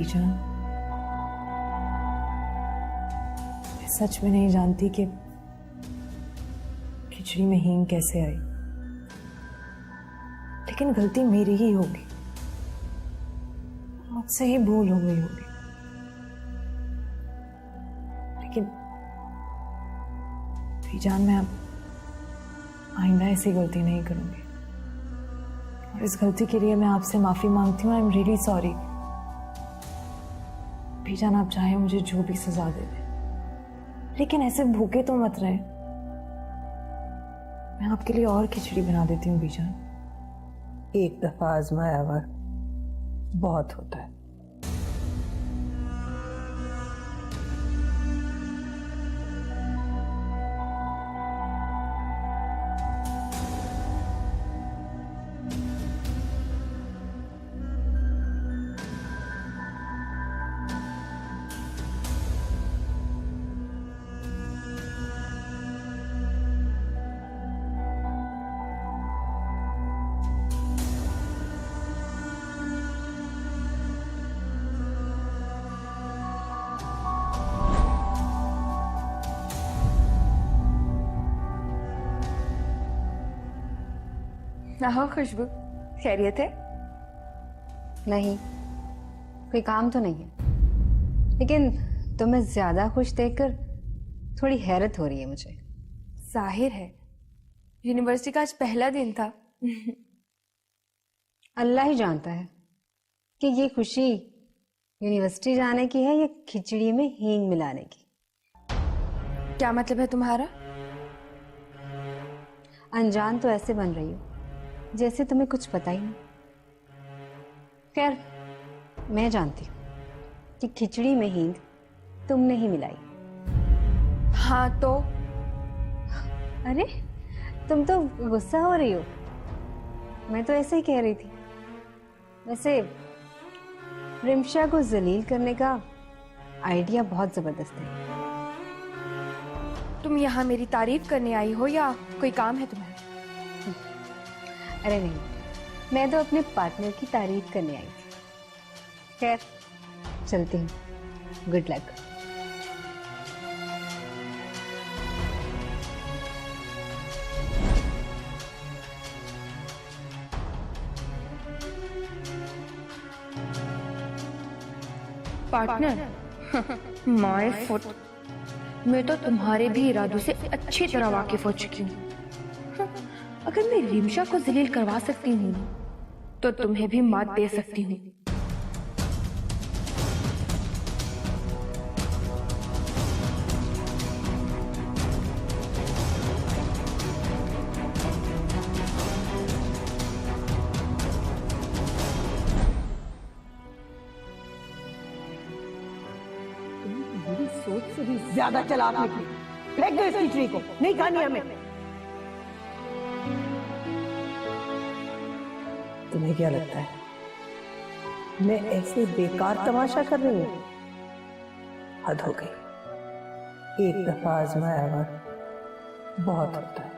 बीजान, मैं सच में नहीं जानती कि खिचड़ी में हींग कैसे आई, लेकिन गलती मेरी ही होगी, मुझसे ही भूल हो गई होगी। लेकिन बीजान, मैं अब आइंदा ऐसी गलती नहीं करूंगी, और इस गलती के लिए मैं आपसे माफी मांगती हूँ। I am really sorry. बीजान, आप चाहे मुझे जो भी सजा दे दे, लेकिन ऐसे भूखे तो मत रहे। मैं आपके लिए और खिचड़ी बना देती हूँ बीजान। एक दफा आजमाया हुआ बहुत होता है। हाँ खुशबू, खैरियत है? नहीं, कोई काम तो नहीं है, लेकिन तुम्हें ज्यादा खुश देखकर थोड़ी हैरत हो रही है मुझे। जाहिर है, यूनिवर्सिटी का आज पहला दिन था। अल्लाह ही जानता है कि ये खुशी यूनिवर्सिटी जाने की है या खिचड़ी में हींग मिलाने की। क्या मतलब है तुम्हारा? अनजान तो ऐसे बन रही हो जैसे तुम्हें कुछ पता ही नहीं। खैर, मैं जानती हूँ कि खिचड़ी में हींग तुमने ही मिलाई। हाँ तो? अरे, तुम तो गुस्सा हो रही हो। मैं तो ऐसे ही कह रही थी। वैसे रिमशा को जलील करने का आइडिया बहुत जबरदस्त है। तुम यहाँ मेरी तारीफ करने आई हो या कोई काम है तुम्हें? अरे नहीं, मैं तो अपने पार्टनर की तारीफ करने आई थी। खैर, चलती हूँ। Good luck. Partner? My foot, मैं तो तुम्हारे भी इरादों से अच्छी तरह वाकिफ हो चुकी हूँ। अगर मैं रिमशा को जलील करवा सकती हूँ तो तुम्हें भी मात दे सकती हूँ। मेरी सोच से भी ज्यादा चालाक निकली। फेंक दो इस खिचड़ी को, नहीं खानी हमें। तुम्हें क्या लगता है मैं ऐसे बेकार तमाशा कर रही हूँ? हद हो गई। एक दफा आजमाया हुआ बहुत होता है।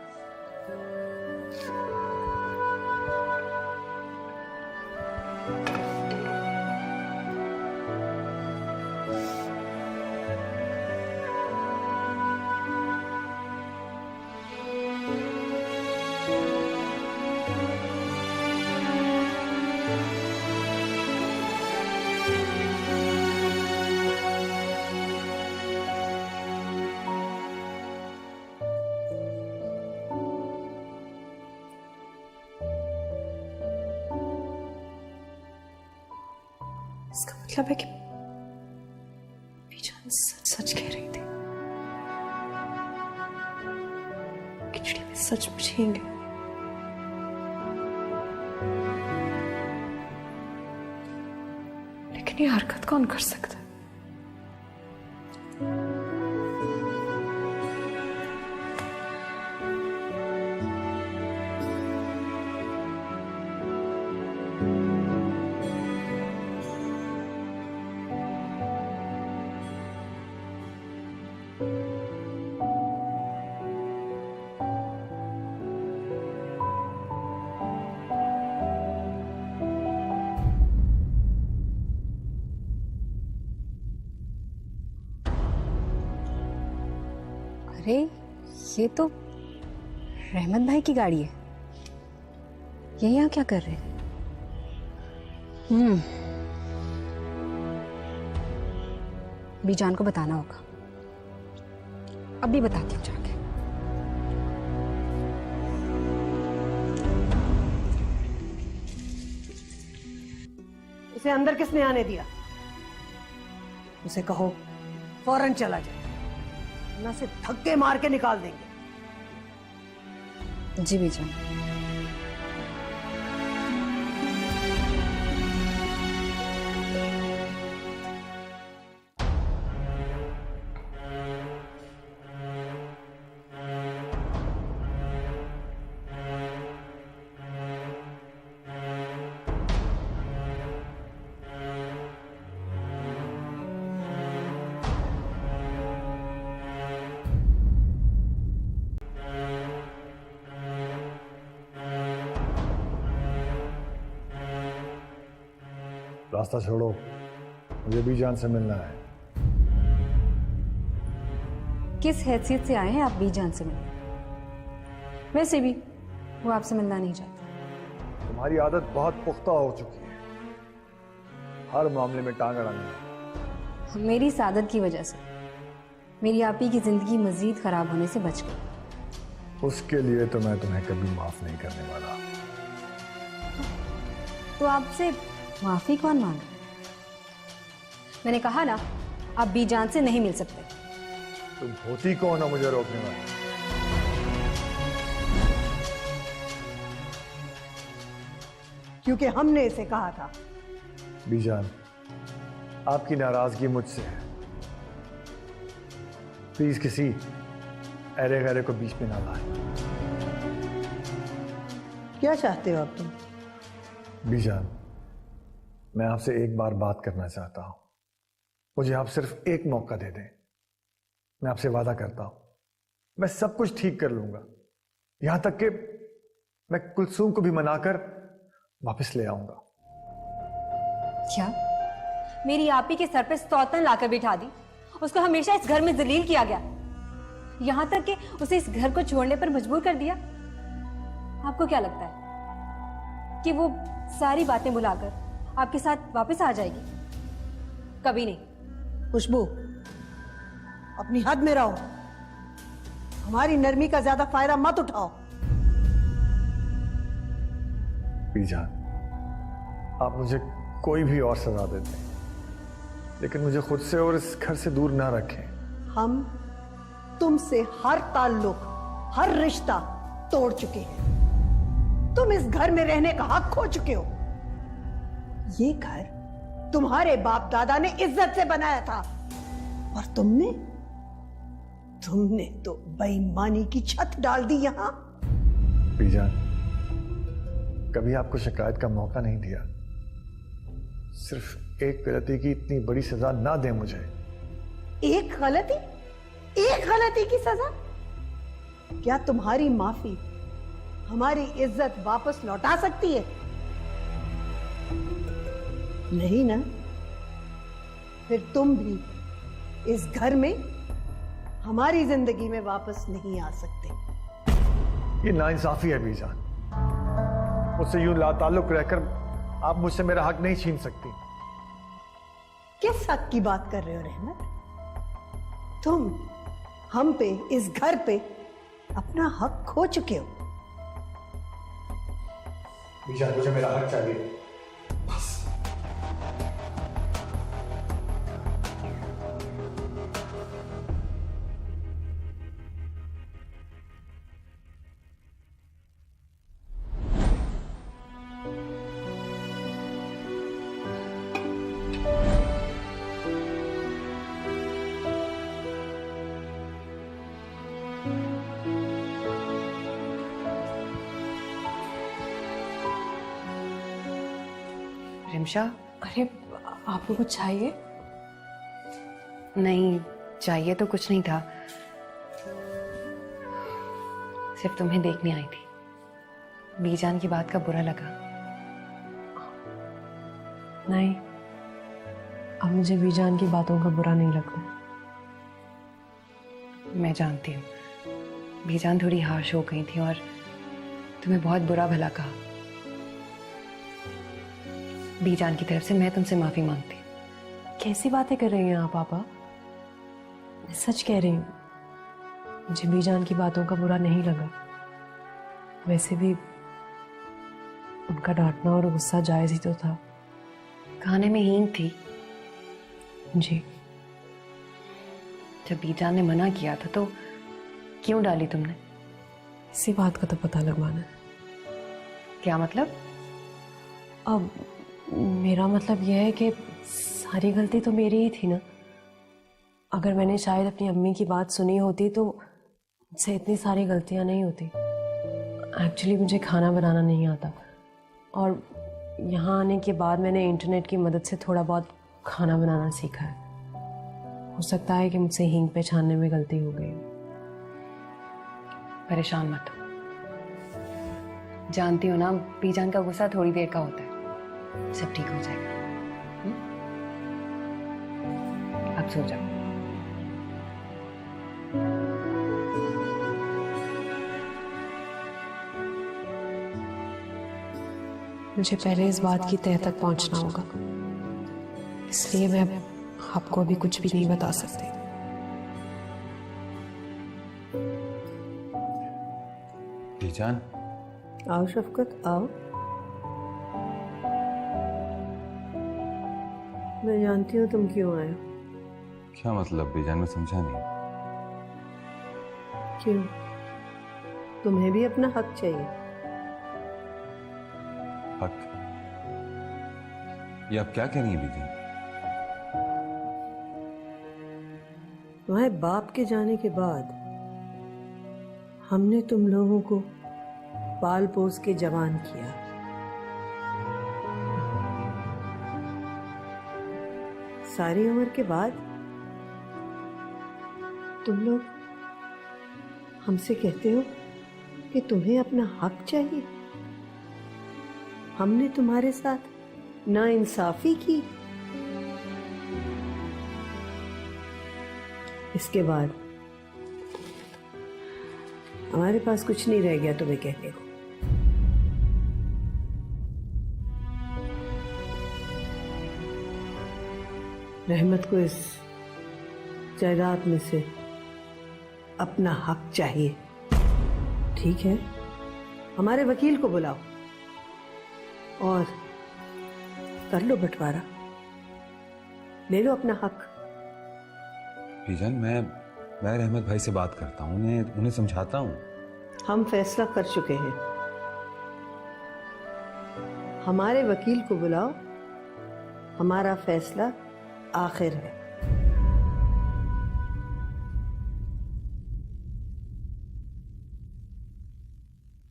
इसका मतलब है कि बीजान सच सच कह रही थी। खिचड़ी में सचमुच हींग है। लेकिन ये हरकत कौन कर सकता है? अरे ये तो रहमत भाई की गाड़ी है। ये यहाँ क्या कर रहे हैं? बीजान को बताना होगा। अभी बताती हूँ जाके। उसे अंदर किसने आने दिया? उसे कहो फौरन चला जाए, वरना से धक्के मार के निकाल देंगे। जी बीजान। रास्ता छोड़ो, मुझे बीजान से मिलना है। किस हैसियत से आए हैं आप बीजान से मिलने? वैसे भी वो आपसे मिलना नहीं चाहता। तुम्हारी आदत बहुत पुख्ता हो चुकी है, हर मामले में टांग अड़ाना। मेरी इस आदत की वजह से मेरी आप ही की जिंदगी मजीद खराब होने से बच गई। उसके लिए तो मैं तुम्हें कभी माफ नहीं करने वाला। तो आपसे माफी कौन मांग रहा है? मैंने कहा ना, आप बीजान से नहीं मिल सकते। तुम होती कौन हो मुझे रोकने वाली? क्योंकि हमने इसे कहा था। बीजान, आपकी नाराजगी मुझसे है। प्लीज किसी अरे गरे को बीच में ना लाए। क्या चाहते हो अब तुम? बीजान, मैं आपसे एक बार बात करना चाहता हूं। मुझे आप सिर्फ एक मौका दे दें। मैं आपसे वादा करता हूं, मैं सब कुछ ठीक कर लूंगा, यहां तक कि मैं कुलसूम को भी मनाकर वापस ले आऊंगा। क्या मेरी आप ही के सर पे सौतन लाकर बिठा दी? उसको हमेशा इस घर में जलील किया गया, यहां तक कि उसे इस घर को छोड़ने पर मजबूर कर दिया। आपको क्या लगता है कि वो सारी बातें भुलाकर आपके साथ वापस आ जाएगी? कभी नहीं। खुशबू, अपनी हद में रहो। हमारी नरमी का ज्यादा फायदा मत उठाओ। बीजान, आप मुझे कोई भी और सजा दे दें, लेकिन मुझे खुद से और इस घर से दूर ना रखें। हम तुमसे हर ताल्लुक, हर रिश्ता तोड़ चुके हैं। तुम इस घर में रहने का हक खो चुके हो। ये घर तुम्हारे बाप दादा ने इज्जत से बनाया था, और तुमने तो बेईमानी की छत डाल दी यहां। बीजान, कभी आपको शिकायत का मौका नहीं दिया। सिर्फ एक गलती की इतनी बड़ी सजा ना दें मुझे। एक गलती की सजा? क्या तुम्हारी माफी हमारी इज्जत वापस लौटा सकती है? नहीं ना? फिर तुम भी इस घर में हमारी जिंदगी में वापस नहीं आ सकते। ये नाइंसाफी है बीजान। मुझसे यूं लाताल्लुक रहकर आप मुझसे मेरा हक नहीं छीन सकती। किस हक की बात कर रहे हो रहमत? तुम हम पे, इस घर पे अपना हक खो चुके हो। बीजान, मुझे मेरा हक चाहिए। बस। रिमशा, अरे आपको कुछ चाहिए? नहीं चाहिए तो कुछ नहीं था, सिर्फ तुम्हें देखने आई थी। बीजान की बात का बुरा लगा? नहीं, अब मुझे बीजान की बातों का बुरा नहीं लगता। मैं जानती हूँ बीजान थोड़ी हार्श हो गई थी और तुम्हें बहुत बुरा भला कहा। बीजान की तरफ से मैं तुमसे माफी मांगती हूँ। कैसी बातें कर रही हैं आप पापा? मैं सच कह रही हूँ, मुझे बीजान की बातों का बुरा नहीं लगा। वैसे भी उनका डांटना और गुस्सा जायज ही तो था। खाने में हींग थी। जी, जब बीजान ने मना किया था तो क्यों डाली तुमने? इसी बात का तो पता लगवाना है। क्या मतलब? अब मेरा मतलब यह है कि सारी गलती तो मेरी ही थी ना। अगर मैंने शायद अपनी अम्मी की बात सुनी होती तो मुझसे इतनी सारी गलतियां नहीं होती। एक्चुअली मुझे खाना बनाना नहीं आता और यहाँ आने के बाद मैंने इंटरनेट की मदद से थोड़ा बहुत खाना बनाना सीखा है। हो सकता है कि मुझसे हींग पे छानने में गलती हो गई। परेशान मत हो, जानती हो ना बीजान का गुस्सा थोड़ी देर का होता है, सब ठीक हो जाएगा। अब सो जाओ। मुझे पहले इस बात की तह तक पहुंचना होगा, इसलिए मैं आपको अभी कुछ भी नहीं बता सकती। बीजान, आओ शफकत आओ। मैं जानती हूँ तुम क्यों आए हो। क्या मतलब बीजान? मैं समझा नहीं। क्यों? तुम्हें भी अपना हक चाहिए। हक? ये आप क्या कह रही हैं बीजान? तुम्हारे बाप के जाने के बाद हमने तुम लोगों को पाल पोस के जवान किया। सारी उम्र के बाद तुम लोग हमसे कहते हो कि तुम्हें अपना हक चाहिए। हमने तुम्हारे साथ नाइंसाफी की। इसके बाद हमारे पास कुछ नहीं रह गया तुम्हें कहने को। रहमत को इस जायदाद में से अपना हक चाहिए। ठीक है, हमारे वकील को बुलाओ और कर लो बंटवारा, ले लो अपना हक। बीजान, मैं रहमत भाई से बात करता हूँ, उन्हें समझाता हूँ। हम फैसला कर चुके हैं। हमारे वकील को बुलाओ, हमारा फैसला आखिर है।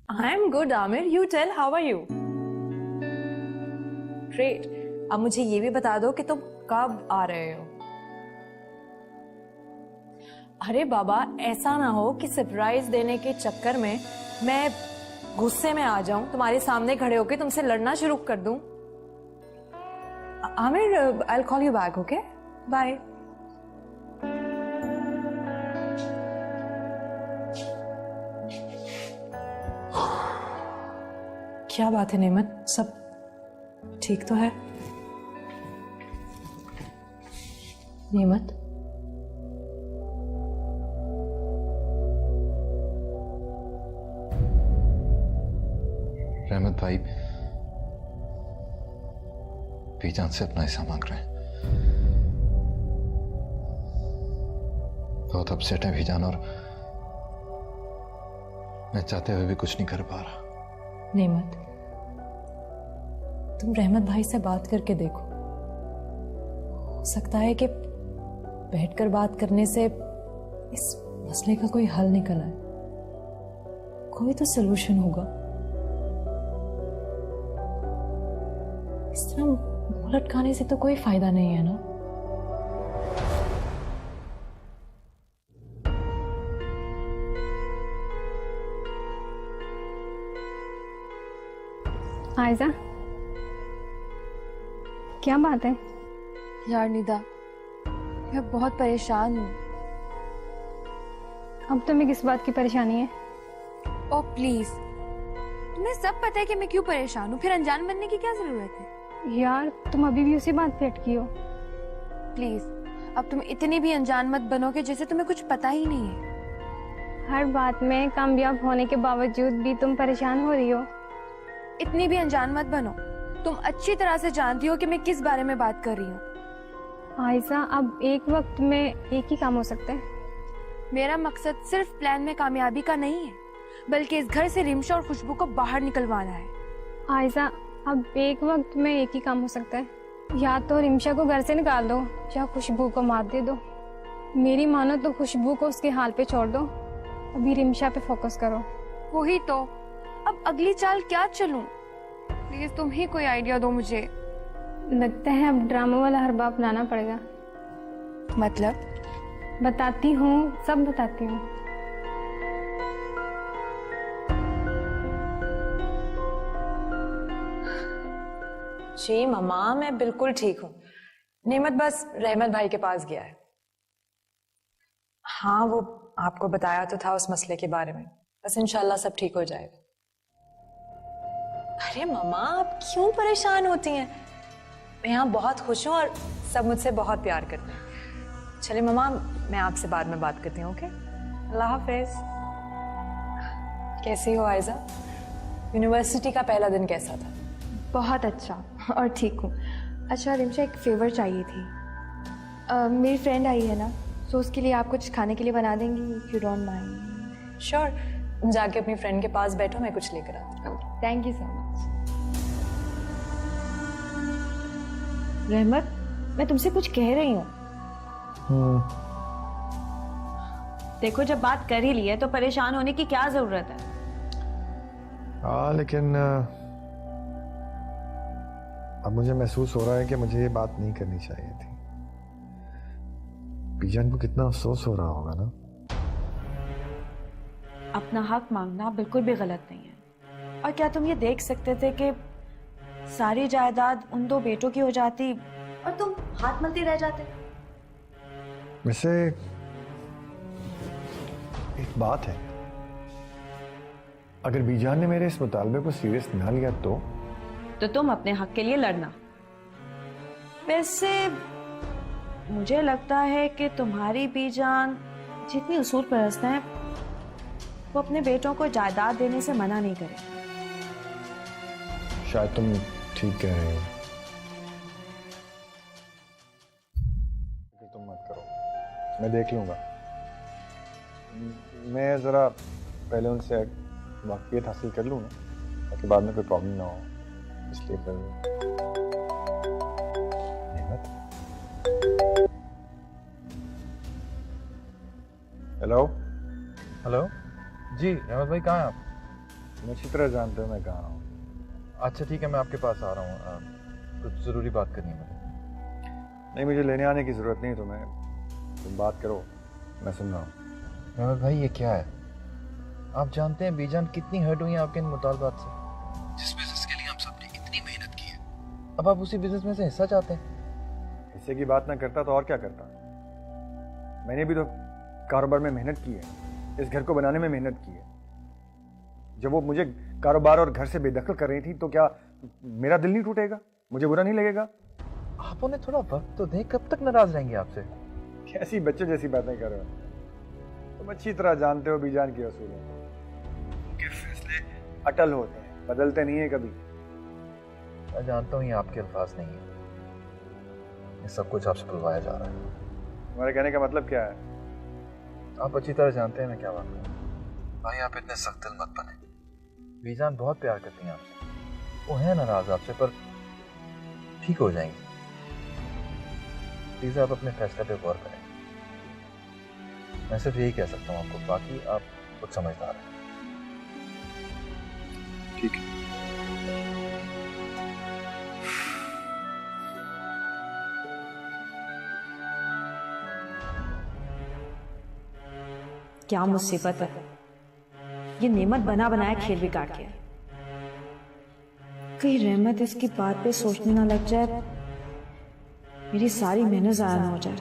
I am good, Amir. You tell, how are you? Great. अब मुझे ये भी बता दो कि तुम कब आ रहे हो? अरे बाबा, ऐसा ना हो कि सरप्राइज देने के चक्कर में मैं गुस्से में आ जाऊं, तुम्हारे सामने खड़े होके तुमसे लड़ना शुरू कर दूं। Aamir, I'll call you back, okay? Bye. क्या बात है नेमत, सब ठीक तो है? नेमत, रहमत भाई बीजान से अपना हिस्सा मांग रहे हैं। बहुत अपसेट है बीजान और मैं चाहते हुए भी कुछ नहीं कर पा रहा। नेमत, तुम रहमत भाई से बात करके देखो। हो सकता है कि बैठकर बात करने से इस मसले का कोई हल निकल आए, कोई तो सलूशन होगा। इस तरह मुंह लटकाने से तो कोई फायदा नहीं है ना। आयजा, क्या बात है? यार निदा, मैं बहुत परेशान हूँ। अब तुम्हें किस बात की परेशानी है? ओ प्लीज, तुम्हें सब पता है कि मैं क्यों परेशान हूँ, फिर अनजान बनने की क्या जरूरत है? यार तुम अभी भी उसी बात पे अटकी हो। प्लीज, अब तुम इतनी भी अनजान मत बनोगे जैसे तुम्हें कुछ पता ही नहीं है। हर बात में कामयाब होने के बावजूद भी तुम परेशान हो रही हो। इतनी भी अनजान मत बनो, तुम अच्छी तरह से जानती हो कि मैं किस बारे में बात कर रही हूँ। आयशा, अब एक वक्त में एक ही काम हो सकता है। मेरा मकसद सिर्फ प्लान में कामयाबी का नहीं है, बल्कि इस घर से रिमशा और खुशबू को बाहर निकलवाना है। आयशा, अब एक वक्त में एक ही काम हो सकता है। या तो रिमशा को घर से निकाल दो या खुशबू को मार दे दो। मेरी मानो तो खुशबू को उसके हाल पे छोड़ दो, अभी रिमशा पे फोकस करो। वही तो, अब अगली चाल क्या चलूं? प्लीज तुम ही कोई आइडिया दो मुझे। लगता है अब ड्रामा वाला हरबा अपनाना पड़ेगा। मतलब? बताती हूँ, सब बताती हूँ। जी मम्मा, मैं बिल्कुल ठीक हूँ। नेमत बस रहमत भाई के पास गया है। हाँ, वो आपको बताया तो था उस मसले के बारे में, बस इंशाल्लाह सब ठीक हो जाएगा। अरे मम्मा, आप क्यों परेशान होती हैं? मैं यहाँ बहुत खुश हूँ और सब मुझसे बहुत प्यार करते हैं। चलिए मम्मा, मैं आपसे बाद में बात करती हूँ। ओके, अल्लाह हाफिज। कैसी हो आयजा? यूनिवर्सिटी का पहला दिन कैसा था? बहुत अच्छा और ठीक हूँ। अच्छा रिमशा, एक फेवर चाहिए थी। मेरी फ्रेंड आई है ना, तो उसके लिए आप कुछ खाने के लिए बना देंगी, if you don't mind? Sure, तुम जाके अपनी फ्रेंड के पास बैठो, मैं कुछ लेकर आती हूँ। Thank you so much. रहमत, मैं तुमसे कुछ कह रही हूँ। देखो, जब बात कर ही ली है तो परेशान होने की क्या जरूरत है? हाँ, लेकिन अब मुझे महसूस हो रहा है कि मुझे ये बात नहीं करनी चाहिए थी। बीजान को कितना अफसोस हो रहा होगा ना। अपना हक मांगना बिल्कुल भी गलत नहीं है। और क्या तुम ये देख सकते थे कि सारी जायदाद उन दो बेटों की हो जाती और तुम हाथ मलते रह जाते? वैसे एक बात है, अगर बीजान ने मेरे इस मुतालबे को सीरियस ना लिया तो तुम अपने हक के लिए लड़ना। वैसे मुझे लगता है कि तुम्हारी बीजान जितनी उसूल परस्त है, वो अपने बेटों को जायदाद देने से मना नहीं करे। शायद तुम ठीक कह रहे हो। तुम मत करो, मैं देख लूंगा। मैं जरा पहले उनसे वाकियत हासिल कर लूँ ना, ताकि बाद में कोई प्रॉब्लम ना हो, इसलिए हेलो हेलो जी, रहमत भाई कहाँ हैं आप? मैं अच्छी तरह जानते हो मैं कहाँ हूँ। अच्छा ठीक है, मैं आपके पास आ रहा हूँ। कुछ ज़रूरी बात करनी है मुझे। नहीं, मुझे लेने आने की ज़रूरत नहीं तुम्हें, तुम बात करो, मैं सुन रहा हूँ। रहमत भाई, ये क्या है? आप जानते हैं बीजान कितनी हर्ट हुई है आपके इन मुतालबात से, जिस बिजनेस के लिए हम सब ने इतनी मेहनत की है। अब आप उसी बिजनेस में से हिस्सा चाहते हैं? हिस्से की बात ना करता तो और क्या करता। मैंने भी तो कारोबार में मेहनत की है, इस घर को बनाने में मेहनत की है। जब वो मुझे कारोबार और घर से बेदखल कर रही थी तो क्या मेरा दिल नहीं टूटेगा? मुझे बुरा नहीं लगेगा? आप उन्हें थोड़ा वक्त तो दें, कब तक नाराज रहेंगे आपसे? कैसी बच्चे जैसी बातें कर रहे हो? तुम अच्छी तरह जानते हो बीजान के असूलों को। उनके फैसले अटल होते हैं, बदलते नहीं है कभी। मैं जानता हूँ ये आपके अल्फाज नहीं है, ये सब कुछ आपसे बुलवाया जा रहा है। तुम्हारे कहने का मतलब क्या है? आप अच्छी तरह जानते हैं मैं क्या बात कर रहा हूँ। भाई आप इतने सख्त दिल मत बने। बीजान बहुत प्यार करती हैं आपसे, वो है नाराज आपसे, पर ठीक हो जाएंगी। प्लीज आप अपने फैसले पे गौर करें। मैं सिर्फ यही कह सकता हूँ आपको, बाकी आप कुछ समझदार हैं। ठीक है। क्या मुसीबत है, ये नेमत बना बनाया खेल बिगाड़ के। कहीं रहमत इसकी बात पे सोचने ना लग जाए, मेरी सारी मेहनत ज़ाया ना हो जाए।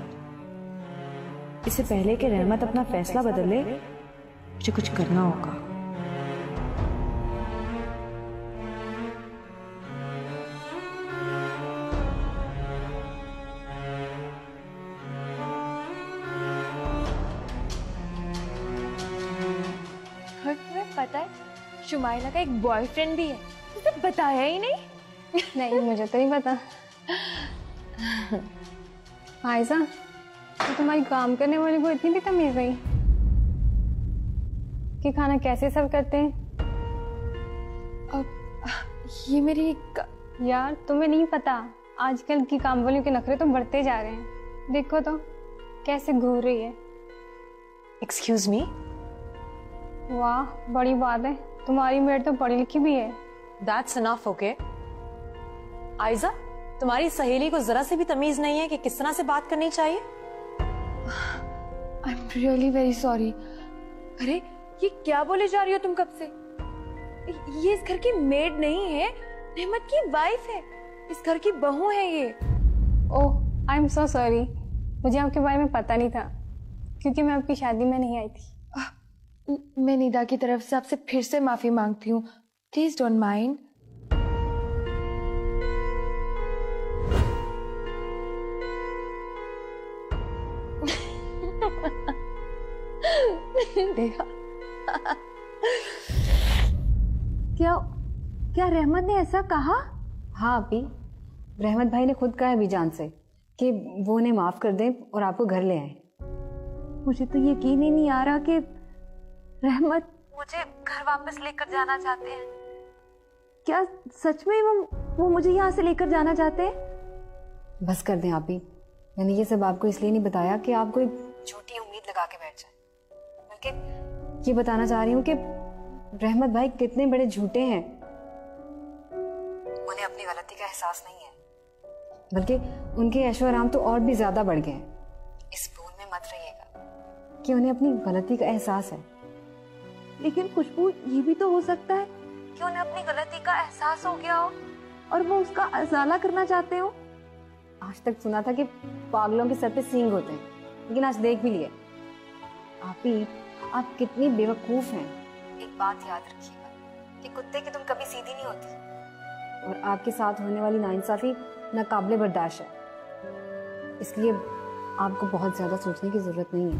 इससे पहले कि रहमत अपना फैसला बदले, मुझे कुछ करना होगा। और तुम्हें पता है शुमाइला का एक बॉयफ्रेंड भी है, तुझे बताया ही नहीं। नहीं, मुझे तो नहीं पता। आयजा, तो तुम्हारी काम करने वाली को इतनी भी तमीज नहीं कि खाना कैसे सर्व करते हैं। ये मेरी यार तुम्हें नहीं पता, आजकल की काम वालियों के नखरे तो बढ़ते जा रहे हैं। देखो तो कैसे घूर रही है। Excuse me. वाह, बड़ी बात है, तुम्हारी मेड तो पढ़ी लिखी भी है। That's enough, okay. आयजा, तुम्हारी सहेली को जरा से भी तमीज नहीं है कि किस तरह से बात करनी चाहिए। आई एम रियली वेरी सॉरी। अरे ये क्या बोले जा रही हो तुम कब से? ये इस घर की मेड नहीं है, रहमत की वाइफ है, इस घर की बहू है ये। ओह, आई एम सो सॉरी, मुझे आपके बारे में पता नहीं था क्योंकि मैं आपकी शादी में नहीं आई थी। मैं निदा की तरफ से आपसे फिर से माफी मांगती हूँ, प्लीज डोंट माइंड। देखा क्या रहमत ने ऐसा कहा? हाँ अभी रहमत भाई ने खुद कहा है बीजान से कि वो उन्हें माफ कर दें और आपको घर ले आए। मुझे तो यकीन ही नहीं आ रहा कि रहमत मुझे घर वापस लेकर जाना चाहते हैं। क्या सच में वो मुझे यहाँ से लेकर जाना चाहते हैं? बस कर दें आप ही, मैंने ये सब आपको इसलिए नहीं बताया कि आप कोई झूठी उम्मीद लगा के बैठ जाए, बल्कि ये बताना चाह रही हूँ कि रहमत भाई कितने बड़े झूठे हैं। उन्हें अपनी गलती का एहसास नहीं है, बल्कि उनके ऐशो आराम तो और भी ज्यादा बढ़ गए हैं। इस भूल में मत रहिएगा कि उन्हें अपनी गलती का एहसास है। लेकिन खुशबू, ये भी तो हो सकता है कि उन्हें अपनी गलती का एहसास हो गया हो और वो उसका अजाला करना चाहते हो। आज तक सुना था कि पागलों के सर पे सींग होते हैं, लेकिन आज देख भी लिए। आप कितनी बेवकूफ हैं। एक बात याद रखिएगा कि कुत्ते की तुम कभी सीधी नहीं होती, और आपके साथ होने वाली नाइंसाफी नाकाबिले बर्दाश्त है। इसलिए आपको बहुत ज्यादा सोचने की जरूरत नहीं है।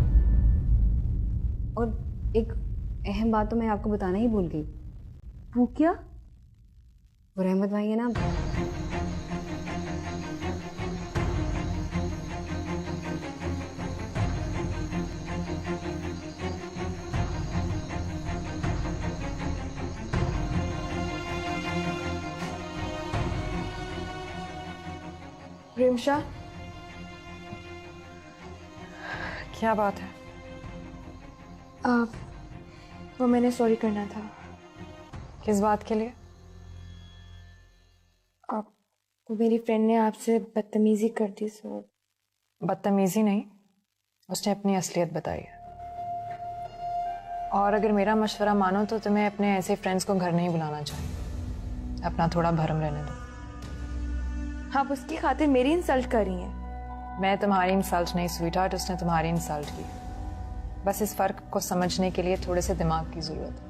और एक अहम बात तो मैं आपको बताना ही भूल गई। वो क्या? वो रहमत भाई है ना, रिमशा, क्या बात है? वो मैंने सॉरी करना था। किस बात के लिए? वो मेरी फ्रेंड ने आपसे बदतमीजी कर दी। सो बदतमीजी नहीं, उसने अपनी असलियत बताई है। और अगर मेरा मशवरा मानो तो तुम्हें अपने ऐसे फ्रेंड्स को घर नहीं बुलाना चाहिए। अपना थोड़ा भरम रहने दो। आप उसकी खातिर मेरी इंसल्ट कर रही हैं। मैं तुम्हारी इंसल्ट नहीं स्वीटहार्ट, उसने तुम्हारी इंसल्ट की। बस इस फर्क को समझने के लिए थोड़े से दिमाग की जरूरत है।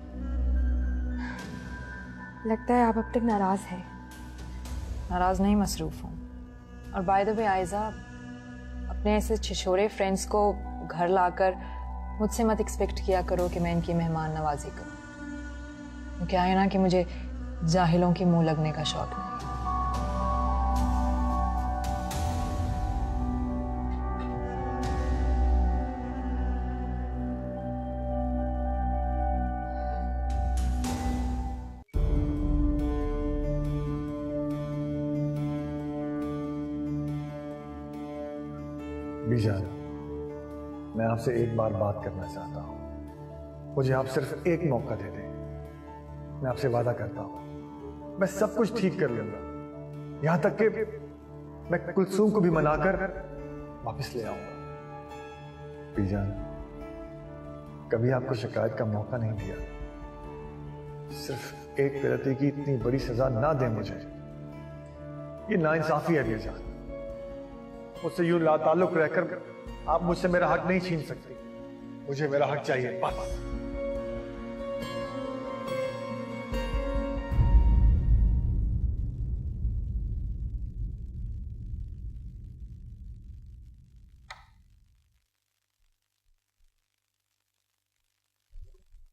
लगता है आप अब तक नाराज हैं। नाराज नहीं, मसरूफ हूँ। और बाय द वे आयजा, अपने ऐसे छिछोरे फ्रेंड्स को घर लाकर मुझसे मत एक्सपेक्ट किया करो कि मैं इनकी मेहमान नवाजी करूँ। क्या है ना कि मुझे जाहिलों की मुंह लगने का शौक नहीं। बीजान, मैं आपसे एक बार बात करना चाहता हूं। मुझे आप सिर्फ एक मौका दे दें। मैं आपसे वादा करता हूं मैं सब कुछ ठीक कर लूंगा, यहां तक कि मैं कुलसूम को भी मनाकर वापस ले आऊंगा। बीजान, कभी आपको शिकायत का मौका नहीं दिया। सिर्फ एक गलती की इतनी बड़ी सजा ना दें मुझे, ये नाइंसाफी है बीजान। मुझसे यूं लाताल्लुक रहकर आप मुझसे मेरा हक नहीं छीन सकती। मुझे मेरा हक चाहिए बस।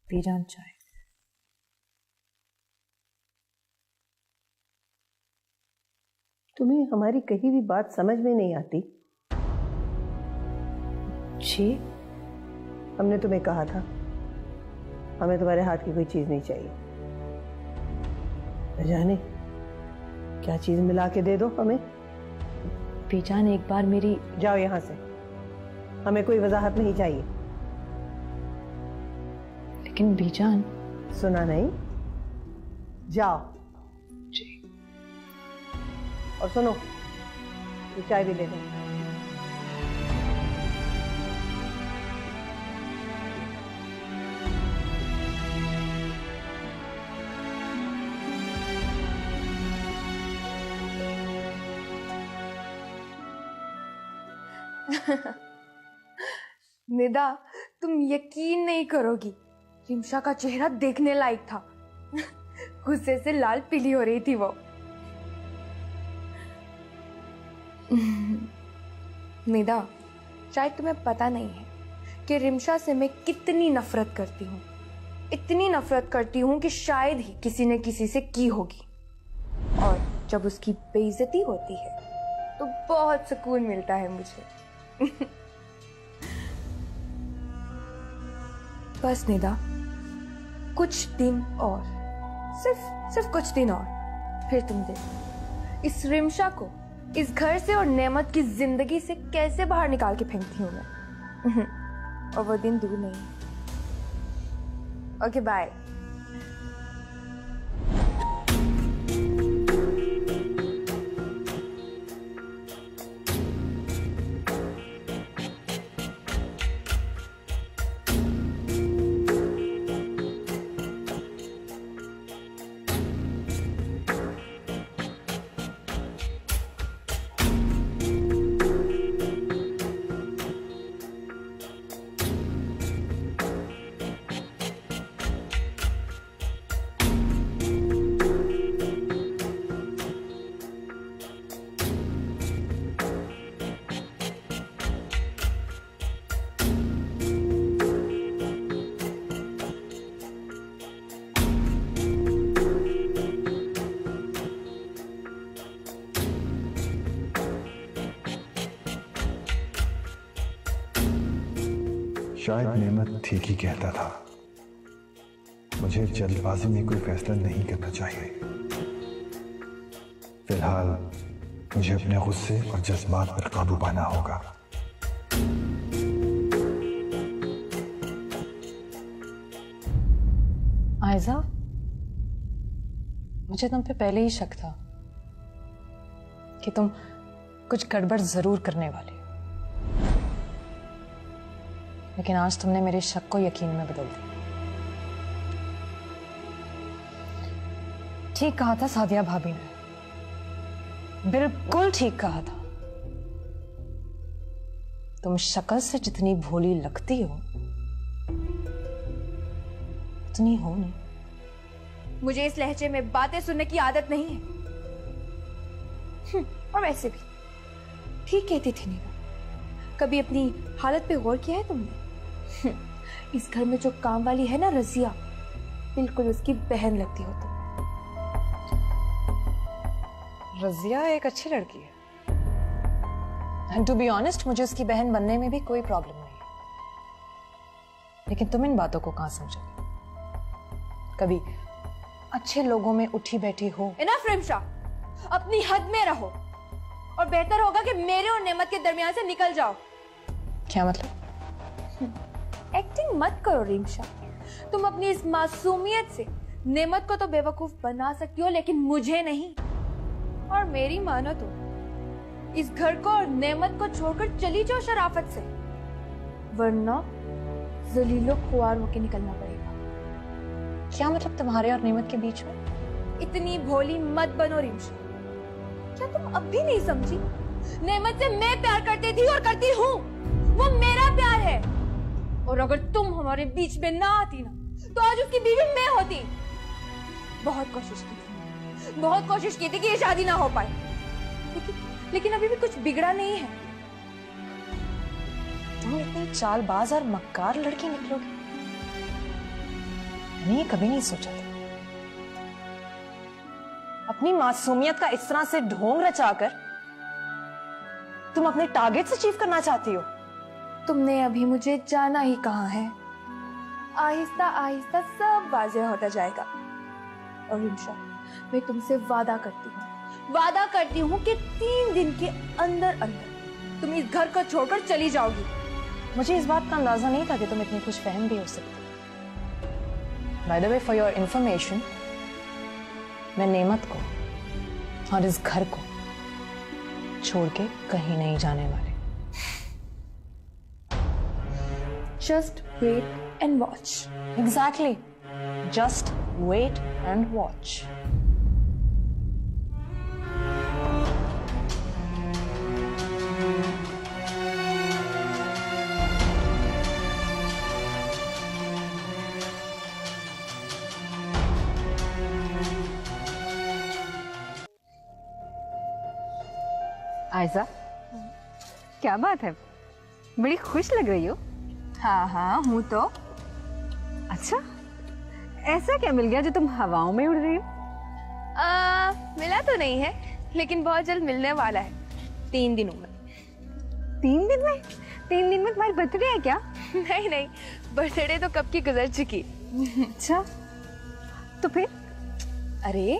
बीजान चाय। तुम्हें हमारी कही भी बात समझ में नहीं आती? जी हमने तुम्हें कहा था हमें तुम्हारे हाथ की कोई चीज नहीं चाहिए। जाने क्या चीज मिला के दे दो हमें। बीजान एक बार मेरी। जाओ यहां से, हमें कोई वजाहत नहीं चाहिए। लेकिन बीजान। सुना नहीं? जाओ। जी। और सुनो, ये चाय भी ले दो। निदा, तुम यकीन नहीं करोगी, रिमशा का चेहरा देखने लायक था। गुस्से से लाल पीली हो रही थी वो। निदा, शायद तुम्हें पता नहीं है कि रिमशा से मैं कितनी नफरत करती हूँ। इतनी नफरत करती हूँ कि शायद ही किसी ने किसी से की होगी। और जब उसकी बेइज्जती होती है तो बहुत सुकून मिलता है मुझे। बस निदा, कुछ दिन और, सिर्फ कुछ दिन और, फिर तुम देखो इस रिमशा को इस घर से और नेमत की जिंदगी से कैसे बाहर निकाल के फेंकती हूँ मैं। और वो दिन दूर नहीं। Okay bye. शायद नेमत ठीक ही कहता था, मुझे जल्दबाजी में कोई फैसला नहीं करना चाहिए। फिलहाल मुझे अपने गुस्से और जज्बात पर काबू पाना होगा। आयजा, मुझे तुम पे पहले ही शक था कि तुम कुछ गड़बड़ जरूर करने वाले हो, लेकिन आज तुमने मेरे शक को यकीन में बदल दिया। ठीक कहा था सादिया भाभी ने, बिल्कुल ठीक कहा था। तुम शक्ल से जितनी भोली लगती हो उतनी हो नहीं। मुझे इस लहजे में बातें सुनने की आदत नहीं है। और वैसे भी ठीक कहती थी नीना, कभी अपनी हालत पे गौर किया है तुमने? इस घर में जो काम वाली है ना रजिया, बिल्कुल उसकी बहन लगती हो तुम। रजिया एक अच्छी लड़की है, एंड टू बी ऑनेस्ट मुझे उसकी बहन बनने में भी कोई प्रॉब्लम नहीं है। लेकिन तुम इन बातों को कहां समझोगे? कभी अच्छे लोगों में उठी बैठी हो। इनफ रिमशा, अपनी हद में रहो और बेहतर होगा कि मेरे और नेमत के दरमियान से निकल जाओ। क्या मतलब? एक्टिंग मत करो रिमशा। तुम अपनी इस मासूमियत से नेमत को तो बेवकूफ बना सकती हो, लेकिन मुझे नहीं। और मेरी मानो तो इस घर को और नेमत को छोड़कर चली जाओ शराफत से, वरना जलीलो खुआर होके निकलना पड़ेगा। क्या मतलब तुम्हारे और नेमत के बीच में? इतनी भोली मत बनो रिमशा। क्या तुम अब भी नहीं समझी? नेमत से मैं प्यार करती थी और करती हूँ। वो मेरा प्यार है, और अगर तुम हमारे बीच में ना आती ना, तो आज उसकी बीवी मैं होती। बहुत कोशिश की थी कि ये शादी ना हो पाए, लेकिन अभी भी कुछ बिगड़ा नहीं है। तुम इतनी चालबाज और मक्कार लड़की निकलोगी? मैंने ये कभी नहीं सोचा था। अपनी मासूमियत का इस तरह से ढोंग रचाकर तुम अपने टारगेट्स अचीव करना चाहती हो। तुमने अभी मुझे जाना ही कहा है। आहिस्ता आहिस्ता सब वाज़ेह होता जाएगा। और रिमशा, मैं तुमसे वादा करती हूँ कि 3 दिन के अंदर अंदर तुम इस घर को छोड़कर चली जाओगी। मुझे इस बात का अंदाजा नहीं था कि तुम इतनी खुशफहम भी हो सकती। By the way, for your information, मैं नेमत को और इस घर को छोड़ के कहीं नहीं जाने वाले। Just wait and watch. Exactly. Just wait and watch. Aiza, क्या बात है, बड़ी खुश लग रही हो। हाँ हूँ तो। अच्छा, ऐसा क्या मिल गया जो तुम हवाओं में उड़ रही हो? मिला तो नहीं है, लेकिन बहुत जल्द मिलने वाला है। 3 दिनों में। 3 दिन में? 3 दिन में तुम्हारी बर्थडे है क्या? नहीं, बर्थडे तो कब की गुजर चुकी। अच्छा, तो फिर? अरे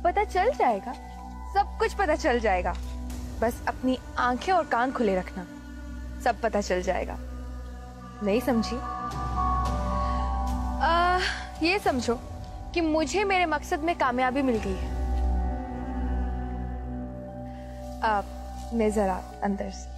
पता चल जाएगा, सब कुछ पता चल जाएगा। बस अपनी आंखें और कान खुले रखना, सब पता चल जाएगा। नहीं समझी? ये समझो कि मुझे मेरे मकसद में कामयाबी मिल गई है। मैं जरा अंदर से।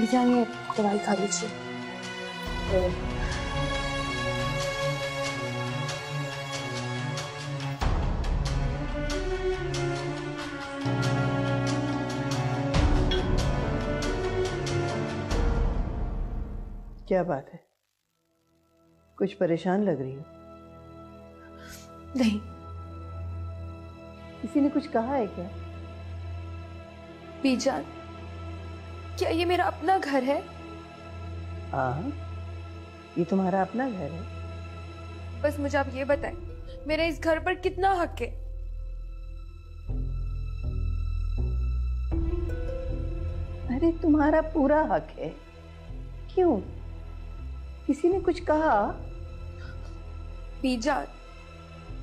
जानिए, दवाई खा लीजिए। क्या बात है, कुछ परेशान लग रही हो? नहीं। किसी ने कुछ कहा है क्या? बीजान, क्या ये मेरा अपना घर है? हाँ, ये तुम्हारा अपना घर है। बस मुझे आप ये बताएं, मेरा इस घर पर कितना हक है? अरे तुम्हारा पूरा हक है। क्यों, किसी ने कुछ कहा? बीजान,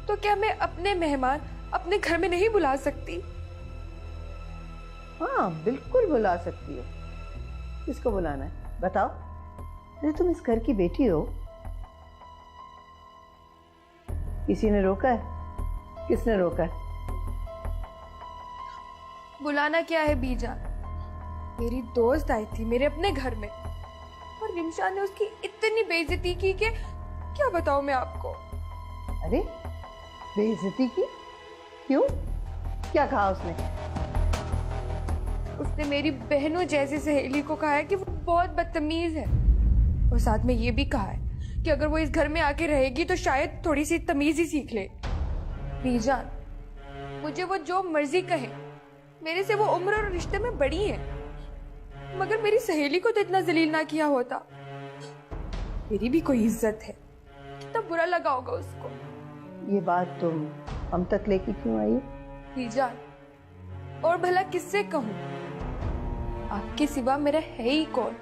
तो क्या मैं अपने मेहमान अपने घर में नहीं बुला सकती? हाँ, बिल्कुल बुला सकती हो। किसको बुलाना है बताओ? अरे तुम इस घर की बेटी हो। किसी ने रोका है? किसने रोका है? बुलाना क्या है बीजान? मेरी दोस्त आई थी मेरे अपने घर में और रिमशा ने उसकी इतनी बेइज्जती की कि क्या बताऊं मैं आपको। अरे बेइज्जती की? क्यों, क्या कहा उसने? उसने मेरी बहनों जैसी सहेली को कहा है कि वो बहुत बदतमीज है, और साथ में ये भी कहा है कि अगर वो इस घर में आके रहेगी तो शायद थोड़ी सी तमीज ही सीख ले। बीजान, मुझे वो जो मर्जी कहे, मेरे से वो उम्र और रिश्ते में बड़ी है, मगर मेरी सहेली को तो इतना जलील ना किया होता। मेरी भी कोई इज्जत है, कितना बुरा लगा होगा उसको। ये बात तुम हम तक लेके क्यों आई? बीजान, और भला किससे कहूं? आपके सिवा मेरा है ही कौन?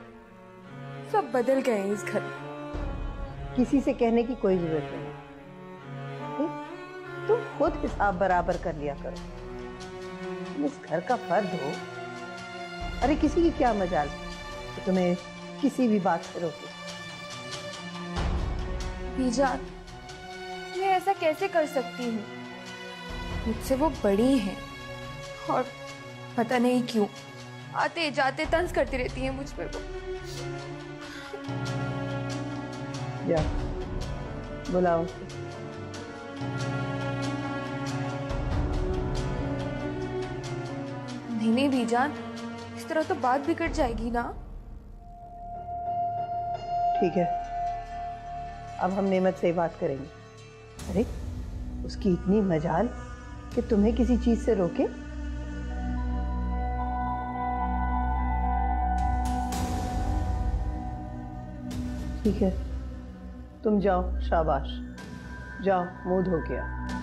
सब बदल गए हैं इस घर में। किसी से कहने की कोई जरूरत नहीं, तुम खुद हिसाब बराबर कर लिया करो। तुम इस घर का फर्द हो। अरे किसी की क्या मजाल तो तुम्हें किसी भी बात से रोके। बीजान, मैं ऐसा कैसे कर सकती हूँ? मुझसे वो बड़ी हैं और पता नहीं क्यों आते जाते तंज करती रहती हैं मुझ पर वो। जा बुलाओ उसे। नहीं बीजान, इस तरह तो बात बिगड़ जाएगी ना। ठीक है, अब हम नेमत से ही बात करेंगे। अरे उसकी इतनी मजाल कि तुम्हें किसी चीज से रोके। ठीक है, तुम जाओ, शाबाश, जाओ मुंह धो के आओ।